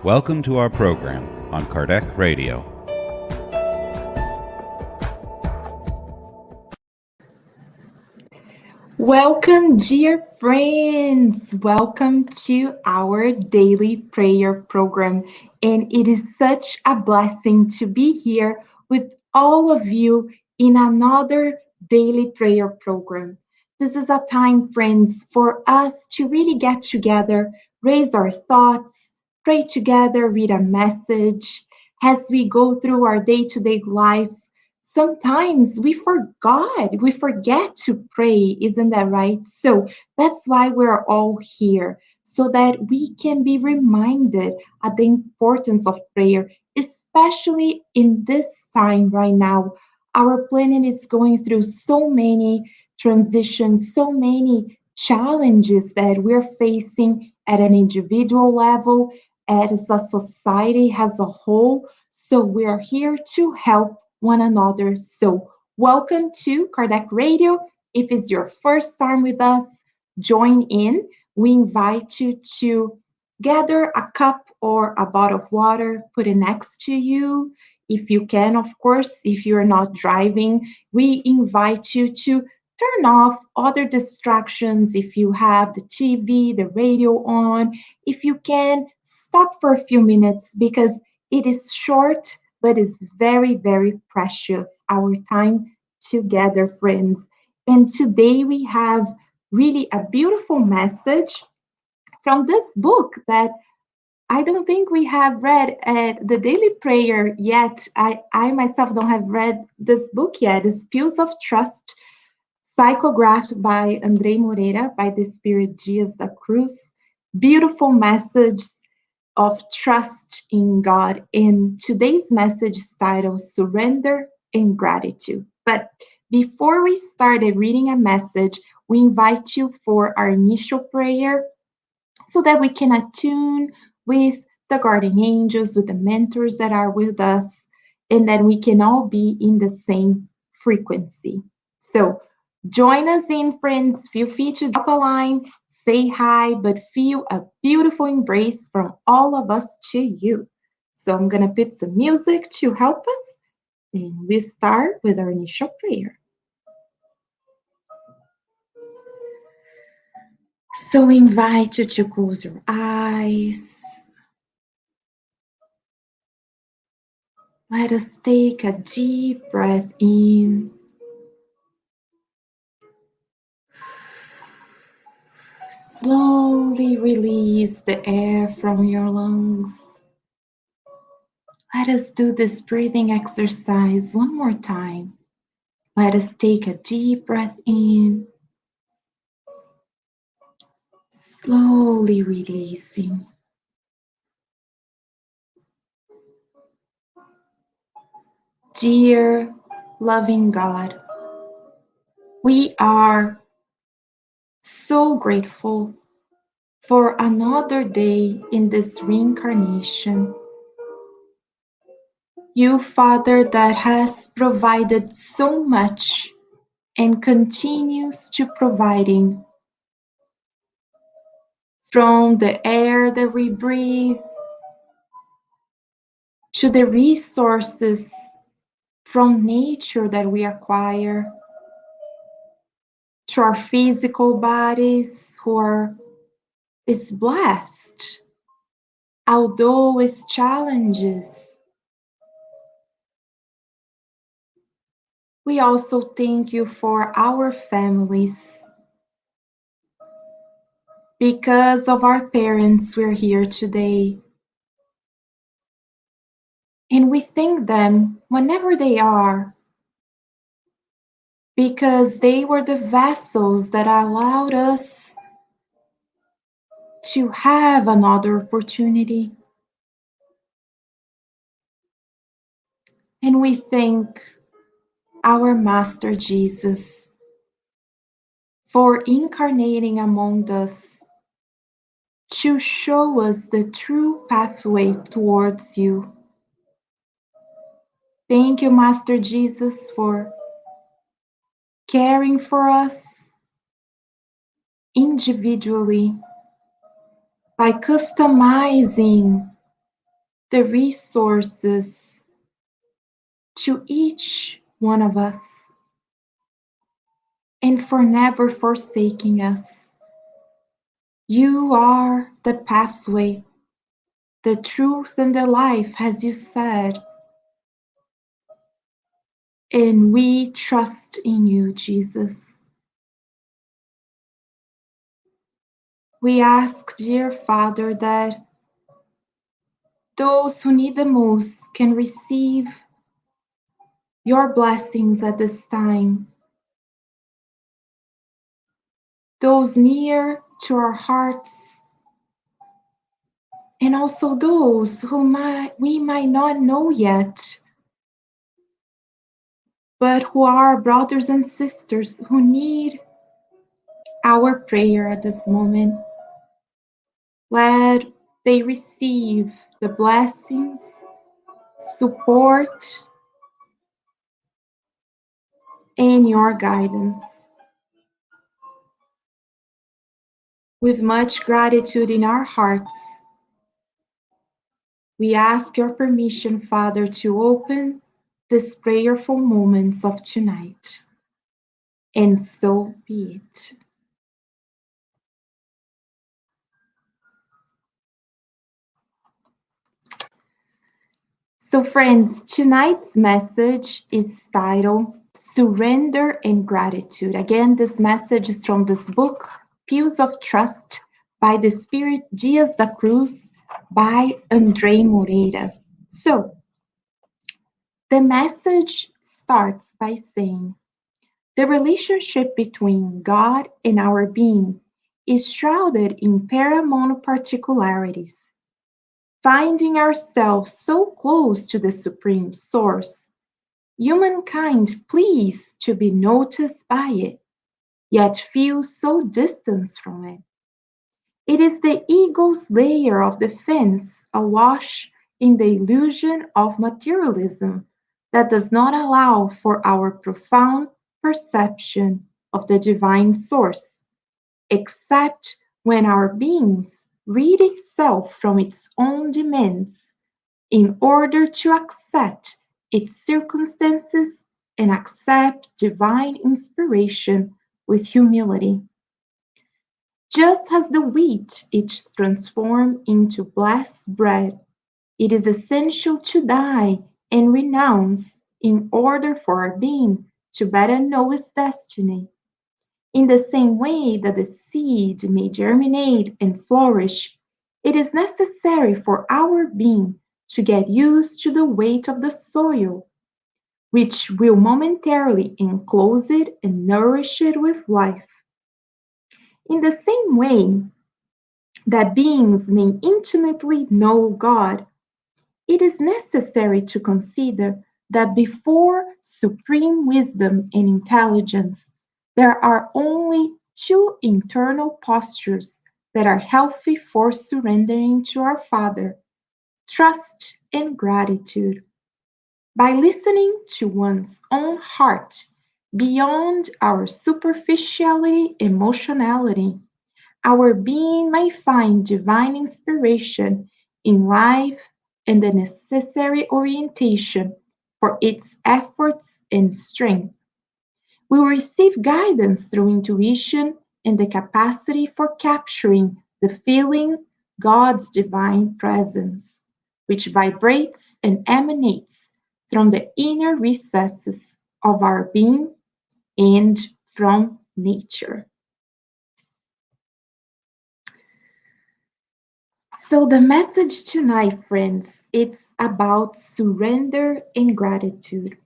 Welcome to our program on Kardec Radio. Welcome, dear friends. Welcome to our daily prayer program. And it is such a blessing to be here with all of you in another daily prayer program. This is a time, friends, for us to really get together, raise our thoughts, pray together, read a message as we go through our day to day lives. Sometimes we forget to pray, isn't that right? So that's why we're all here, so that we can be reminded of the importance of prayer, especially in this time right now. Our planet is going through so many transitions, so many challenges that we're facing at an individual level, as a society as a whole. So we're here to help one another. So, welcome to Kardec Radio. If it's your first time with us, join in. We invite you to gather a cup or a bottle of water, put it next to you. If you can, of course, if you're not driving, we invite you to turn off other distractions. If you have the TV, the radio on, if you can, stop for a few minutes because it is short but is very, very precious, our time together, friends. And today we have really a beautiful message from this book that I don't think we have read at the daily prayer yet. I myself don't have read this book yet. It's Pills of Trust, psychographed by Andrei Moreira, by the spirit Dias da Cruz. Beautiful message of trust in God. And today's message is titled Surrender and Gratitude. But before we started reading a message, we invite you for our initial prayer so that we can attune with the guardian angels, with the mentors that are with us, and that we can all be in the same frequency. So join us in, friends. Feel free to drop a line, say hi, but feel a beautiful embrace from all of us to you. So I'm going to put some music to help us, and we start with our initial prayer. So we invite you to close your eyes. Let us take a deep breath in. Slowly release the air from your lungs. Let us do this breathing exercise one more time. Let us take a deep breath in. Slowly releasing. Dear loving God, we are so grateful for another day in this reincarnation. You, Father, that has provided so much and continues to providing, from the air that we breathe to the resources from nature that we acquire, to our physical bodies is blessed, although it's challenges. We also thank you for our families. Because of our parents, we're here today. And we thank them whenever they are, because they were the vessels that allowed us to have another opportunity. And we thank our Master Jesus for incarnating among us to show us the true pathway towards you. Thank you, Master Jesus, for caring for us individually by customizing the resources to each one of us, and for never forsaking us. You are the pathway, the truth, and the life, as you said, and we trust in you, Jesus. We ask, dear Father, that those who need the most can receive your blessings at this time. Those near to our hearts, and also those who we might not know yet, but who are brothers and sisters who need our prayer at this moment. Let they receive the blessings, support, and your guidance. With much gratitude in our hearts, we ask your permission, Father, to open these prayerful moments of tonight. And so be it. So, friends, tonight's message is titled Surrender and Gratitude. Again, this message is from this book, Pews of Trust, by the Spirit Dias da Cruz, by Andrei Moreira. So, the message starts by saying, the relationship between God and our being is shrouded in paramount particularities. Finding ourselves so close to the Supreme Source, humankind pleads to be noticed by it, yet feels so distant from it. It is the ego's layer of defense awash in the illusion of materialism that does not allow for our profound perception of the divine source, except when our beings rid itself from its own demands in order to accept its circumstances and accept divine inspiration with humility. Just as the wheat is transformed into blessed bread, it is essential to die and renounce in order for our being to better know its destiny. In the same way that the seed may germinate and flourish, it is necessary for our being to get used to the weight of the soil, which will momentarily enclose it and nourish it with life. In the same way that beings may intimately know God, it is necessary to consider that before supreme wisdom and intelligence, there are only two internal postures that are healthy for surrendering to our Father: trust and gratitude. By listening to one's own heart beyond our superficiality, emotionality, our being may find divine inspiration in life and the necessary orientation for its efforts and strength. We will receive guidance through intuition and the capacity for capturing the feeling God's divine presence, which vibrates and emanates from the inner recesses of our being and from nature. So the message tonight, friends, it's about surrender and gratitude.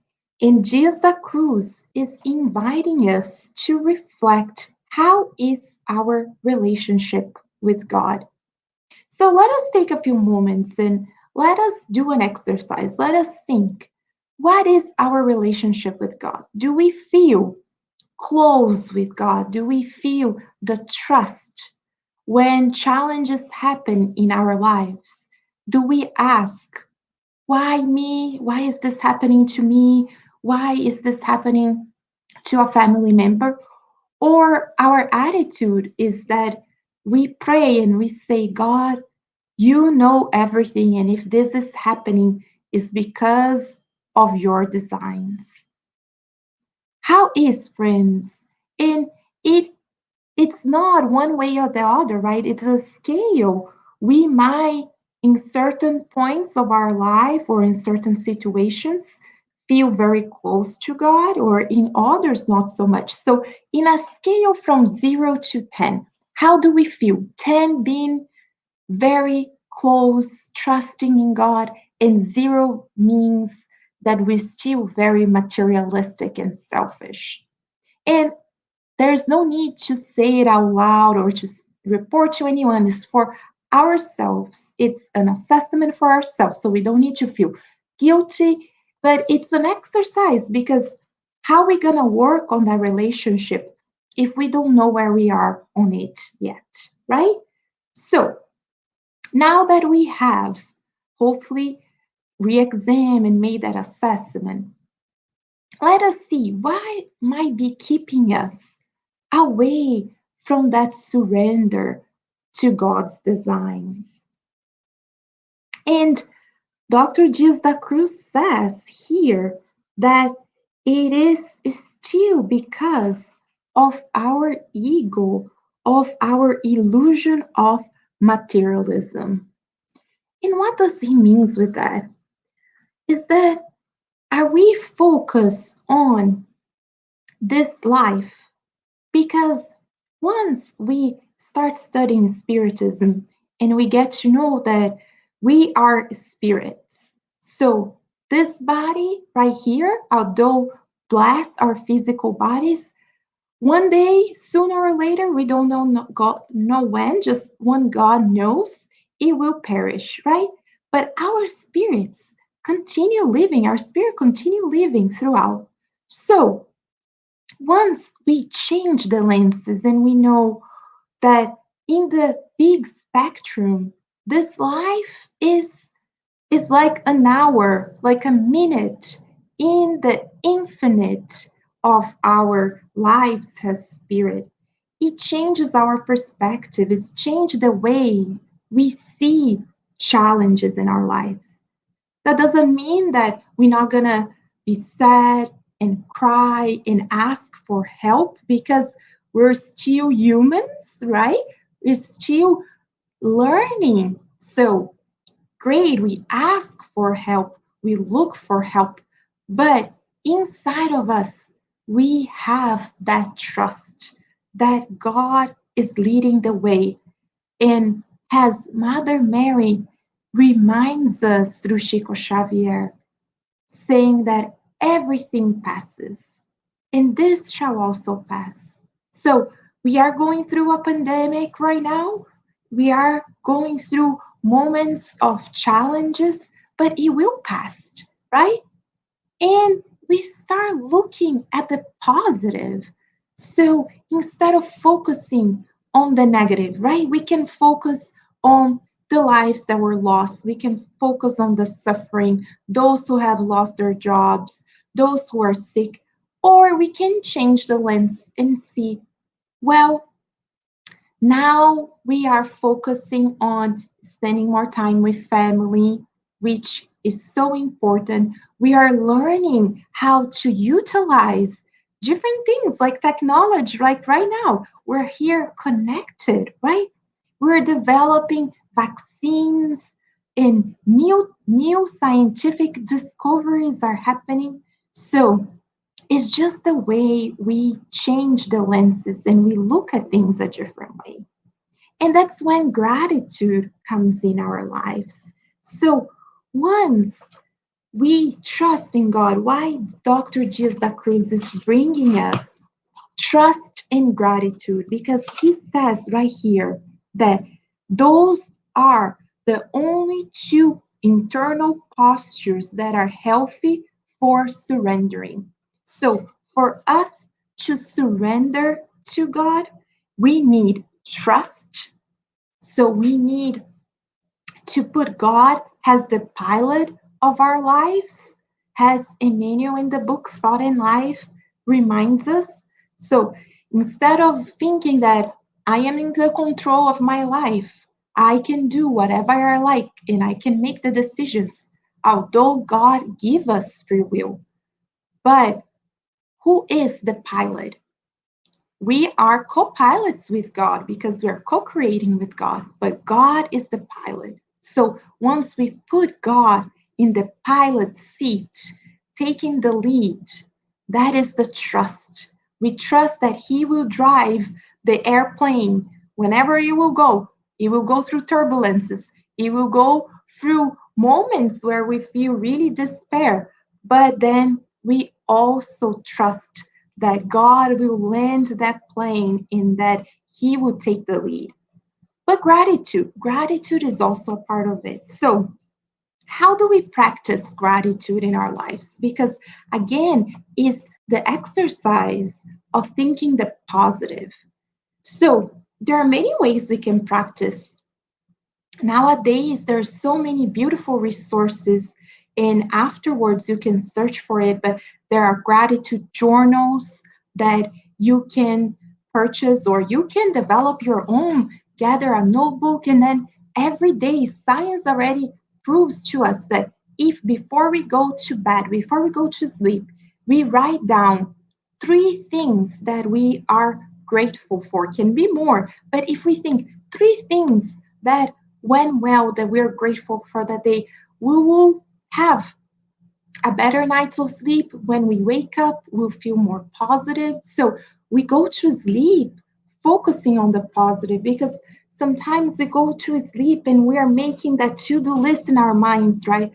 And Dias da Cruz is inviting us to reflect how is our relationship with God. So let us take a few moments and let us do an exercise. Let us think. What is our relationship with God? Do we feel close with God? Do we feel the trust when challenges happen in our lives? Do we ask, why me? Why is this happening to me? Why is this happening to a family member? Or our attitude is that we pray and we say, God, You know everything, and if this is happening, it's because of your designs. How is friends? And it it's not one way or the other, right? It's a scale. We might, in certain points of our life or in certain situations, feel very close to God, or in others, not so much. So, in a scale from 0 to 10, how do we feel? 10 being very close, trusting in God, and 0 means that we're still very materialistic and selfish. And there's no need to say it out loud or to report to anyone. It's for ourselves. It's an assessment for ourselves. So we don't need to feel guilty, but it's an exercise because how are we going to work on that relationship if we don't know where we are on it yet, right? So now that we have hopefully re-examined and made that assessment, let us see why might be keeping us away from that surrender to God's designs. And Dr. Dias da Cruz says here that it is still because of our ego, of our illusion of materialism. And what does he means with that? Is that are we focused on this life? Because once we start studying Spiritism and we get to know that we are spirits, so this body right here, although bless our physical bodies, one day, sooner or later, we don't know when, just one God knows, it will perish, right? But our spirits continue living, our spirit continue living throughout. So once we change the lenses and we know that in the big spectrum, this life is like an hour, like a minute in the infinite of our lives as spirit. It changes our perspective, it's changed the way we see challenges in our lives. That doesn't mean that we're not gonna be sad and cry and ask for help because we're still humans, right? We're still learning. So great, we ask for help, we look for help, but inside of us, we have that trust that God is leading the way. And as Mother Mary reminds us through Chico Xavier, saying that everything passes, and this shall also pass. So we are going through a pandemic right now. We are going through moments of challenges, but it will pass, right? And we start looking at the positive. So instead of focusing on the negative, right, we can focus on the lives that were lost. We can focus on the suffering, those who have lost their jobs, those who are sick, or we can change the lens and see, well, now we are focusing on spending more time with family, which is so important. We are learning how to utilize different things like technology, like right now. We're here connected, right? We're developing vaccines and new scientific discoveries are happening. So it's just the way we change the lenses and we look at things a different way. And that's when gratitude comes in our lives. So once we trust in God, why Dr. Dias da Cruz is bringing us trust and gratitude, because he says right here that those are the only two internal postures that are healthy for surrendering. So, for us to surrender to God, we need trust. So, we need to put God as the pilot of our lives, as Emmanuel in the book Thought and Life reminds us. So instead of thinking that I am in the control of my life, I can do whatever I like and I can make the decisions, although God give us free will. But who is the pilot? We are co-pilots with God because we're co-creating with God, but God is the pilot. So once we put God in the pilot seat, taking the lead, that is the trust. We trust that He will drive the airplane whenever it will go through turbulences, it will go through moments where we feel really despair, but then we also trust that God will land that plane and that He will take the lead. But gratitude is also a part of it. So, how do we practice gratitude in our lives? Because again, is the exercise of thinking the positive. So, there are many ways we can practice. Nowadays there's so many beautiful resources, and afterwards you can search for it, but there are gratitude journals that you can purchase, or you can develop your own, gather a notebook, and then every day science already proves to us that if before we go to bed, before we go to sleep, we write down three things that we are grateful for, can be more, but if we think three things that went well, that we're grateful for that day, we will have a better night of sleep. When we wake up, we'll feel more positive. So we go to sleep focusing on the positive, because sometimes we go to sleep and we are making that to-do list in our minds, right?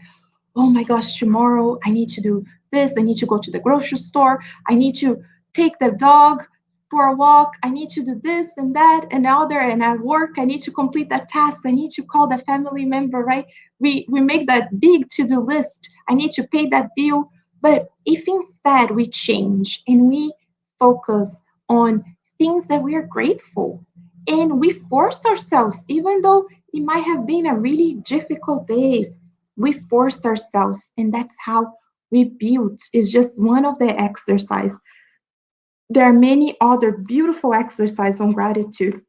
Oh my gosh, tomorrow I need to do this. I need to go to the grocery store. I need to take the dog for a walk. I need to do this and that and other. And at work, I need to complete that task. I need to call the family member, right? We make that big to-do list. I need to pay that bill. But if instead we change and we focus on things that we are grateful, and we force ourselves, even though it might have been a really difficult day, we force ourselves, and that's how we build. Is just one of the exercise. There are many other beautiful exercises on gratitude.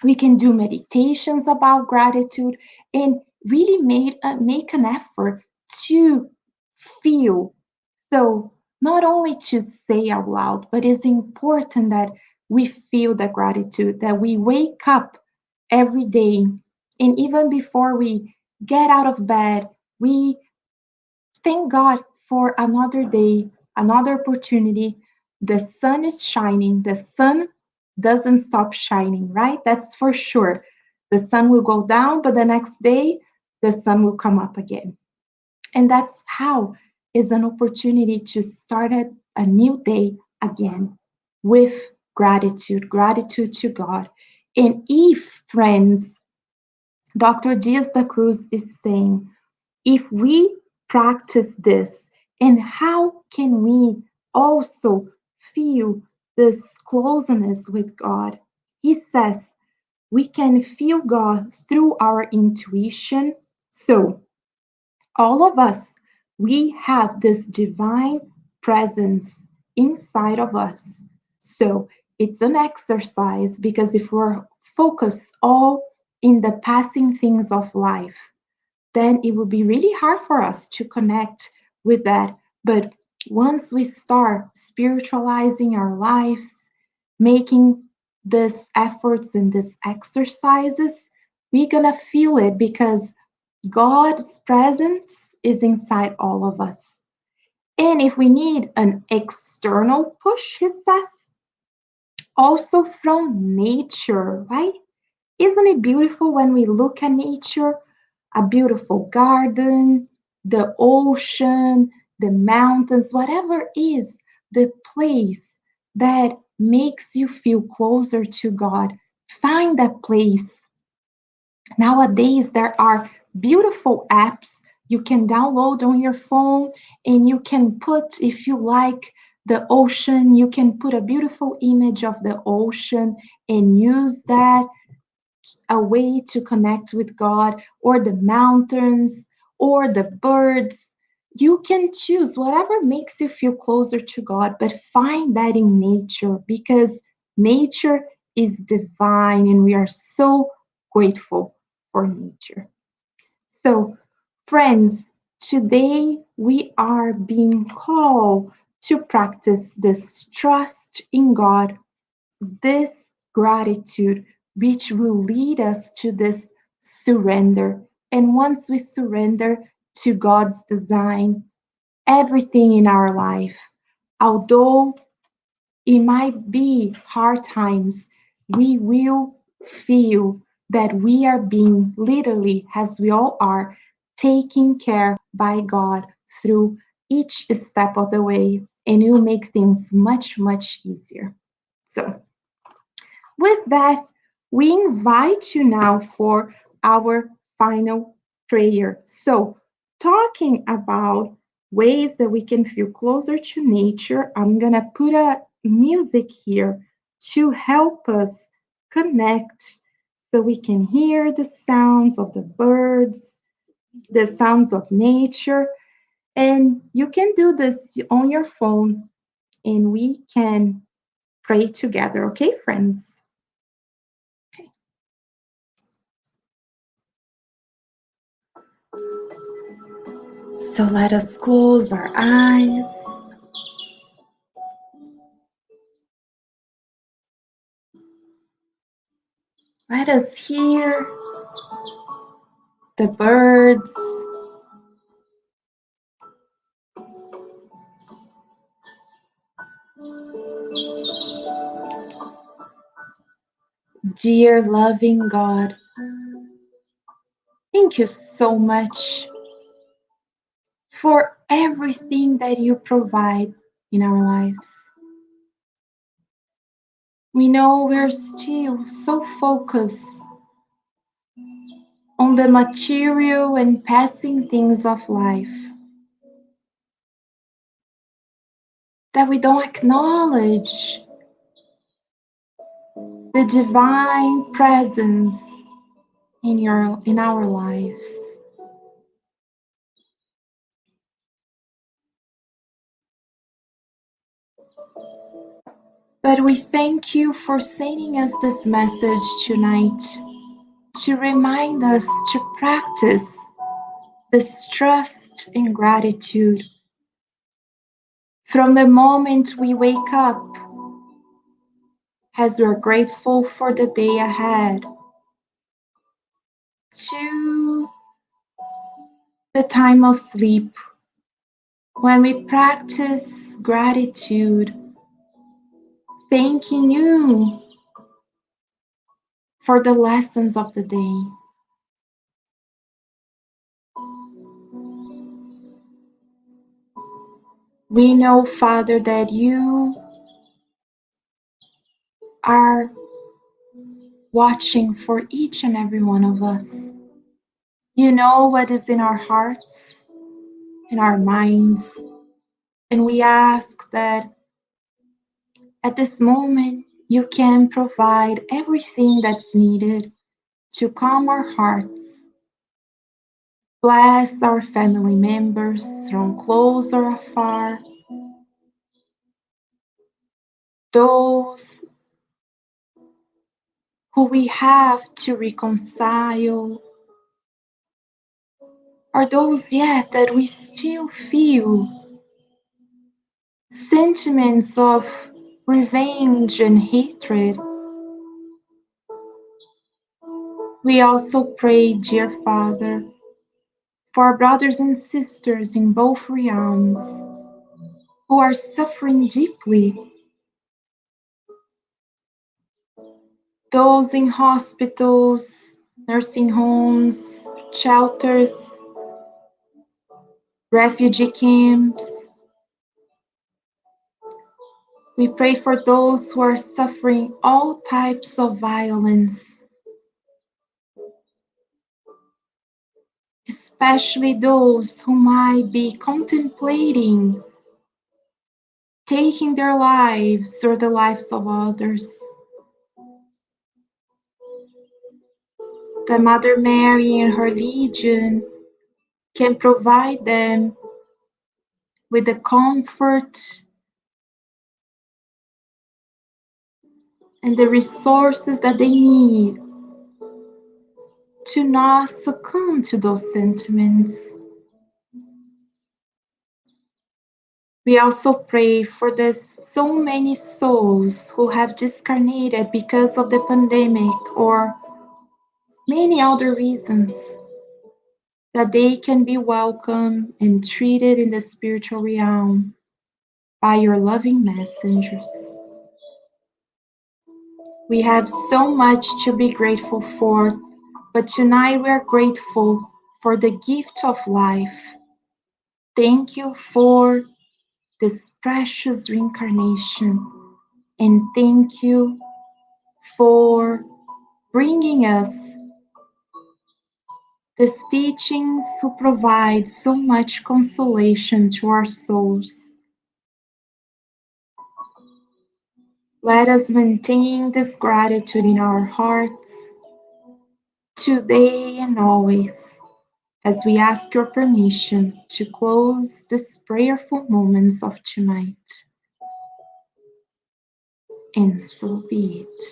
We can do meditations about gratitude and really make an effort to feel. So not only to say out loud, but it's important that we feel the gratitude, that we wake up every day, and even before we get out of bed, we thank God for another day, another opportunity. The sun is shining. The sun doesn't stop shining, right? That's for sure. The sun will go down, but the next day, the sun will come up again. And that's how is an opportunity to start a new day again with gratitude to God. And if, friends, Dr. Dias da Cruz is saying, if we practice this, and how can we also feel this closeness with God? He says we can feel God through our intuition. So, all of us, we have this divine presence inside of us. So, it's an exercise, because if we're focused all in the passing things of life, then it will be really hard for us to connect with that. But once we start spiritualizing our lives, making these efforts and these exercises, we're gonna feel it, because God's presence is inside all of us. And if we need an external push, he says, also from nature, right? Isn't it beautiful when we look at nature? A beautiful garden, the ocean, the mountains, whatever is the place that makes you feel closer to God. Find that place. Nowadays, there are beautiful apps you can download on your phone, and you can put, if you like, the ocean, you can put a beautiful image of the ocean and use that a way to connect with God, or the mountains, or the birds. You can choose whatever makes you feel closer to God, but find that in nature, because nature is divine and we are so grateful for nature. So, friends, today we are being called to practice this trust in God, this gratitude, which will lead us to this surrender. And once we surrender to God's design, everything in our life, although it might be hard times, we will feel that we are being literally, as we all are, taken care by God through each step of the way, and it will make things much, much easier. So, with that, we invite you now for our final prayer. So, talking about ways that we can feel closer to nature, I'm going to put a music here to help us connect so we can hear the sounds of the birds, the sounds of nature. And you can do this on your phone and we can pray together, okay, friends? Okay. So let us close our eyes. Let us hear the birds. Dear loving God, thank you so much for everything that you provide in our lives. We know we're still so focused on the material and passing things of life that we don't acknowledge the divine presence in our lives. But we thank you for sending us this message tonight to remind us to practice this trust and gratitude from the moment we wake up, as we're grateful for the day ahead, to the time of sleep, when we practice gratitude, thanking you for the lessons of the day. We know, Father, that you are watching for each and every one of us. You know what is in our hearts, in our minds, and we ask that at this moment you can provide everything that's needed to calm our hearts. Bless our family members from close or afar, those who we have to reconcile, or those yet that we still feel sentiments of revenge and hatred. We also pray, dear Father, for our brothers and sisters in both realms who are suffering deeply, those in hospitals, nursing homes, shelters, refugee camps. We pray for those who are suffering all types of violence, especially those who might be contemplating taking their lives or the lives of others. That Mother Mary and her legion can provide them with the comfort and the resources that they need to not succumb to those sentiments. We also pray for the so many souls who have discarnated because of the pandemic or many other reasons, that they can be welcomed and treated in the spiritual realm by your loving messengers. We have so much to be grateful for, but tonight we are grateful for the gift of life. Thank you for this precious reincarnation, and thank you for bringing us these teachings who provide so much consolation to our souls. Let us maintain this gratitude in our hearts today and always, as we ask your permission to close these prayerful moments of tonight. And so be it.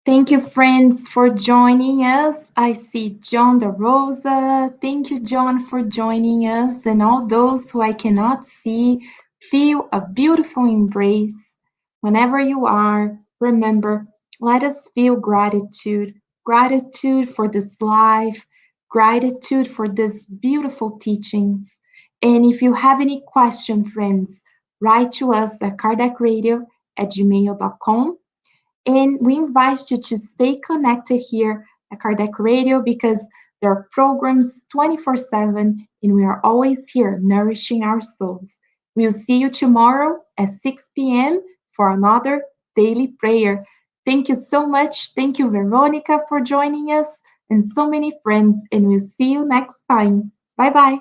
Thank you, friends, for joining us. I see John Da Rosa. Thank you, John, for joining us. And all those who I cannot see, feel a beautiful embrace. Whenever you are, remember, let us feel gratitude. Gratitude for this life, gratitude for these beautiful teachings. And if you have any question, friends, write to us at kardecradio@gmail.com, and we invite you to stay connected here at Kardec Radio because there are programs 24/7 and we are always here nourishing our souls. We'll see you tomorrow at 6 p.m. for another daily prayer. Thank you so much. Thank you, Veronica, for joining us and so many friends. And we'll see you next time. Bye bye.